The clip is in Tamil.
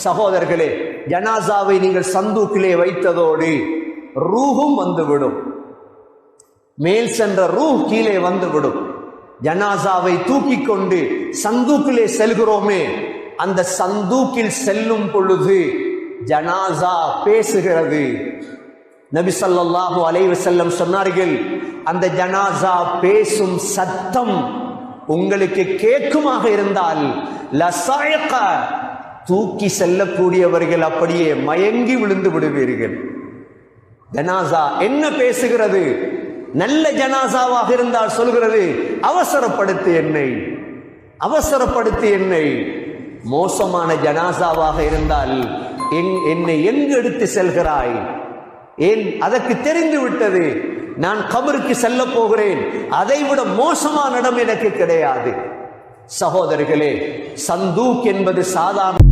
சகோதரர்களே, ஜனாசாவை நீங்கள் சந்தூக்கிலே வைத்ததோடு ரூஹும் வந்துவிடும். மேல் சென்ற ரூஹ் கீழே வந்துவிடும். ஜனாசாவை தூக்கி கொண்டு சந்தூக்கிலே செல்கிறோமே, அந்த சந்தூக்கில் செல்லும் பொழுது ஜனாசா பேசுகிறது. நபி ஸல்லல்லாஹு அலைஹி வஸல்லம் சொன்னார்கள், அந்த ஜனாசா பேசும் சத்தம் உங்களுக்கு கேட்குமாக இருந்தால் லஸாயக, தூக்கி செல்லக்கூடியவர்கள் அப்படியே மயங்கி விழுந்து விடுவீர்கள். ஜனாசா என்ன பேசுகிறது? நல்ல ஜனாசாவாக இருந்தால் சொல்கிறது, அவசரப்படுத்து என்னை, அவசரப்படுத்து என்னை. மோசமான ஜனாசாவாக இருந்தால் என்னை எங்கு எடுத்து செல்கிறாய்? ஏன்? அதற்கு தெரிந்து விட்டது, நான் கபருக்கு செல்ல போகிறேன், அதைவிட மோசமான இடம் எனக்கு கிடையாது. சகோதரர்களே, சந்தூக் என்பது சாதாரண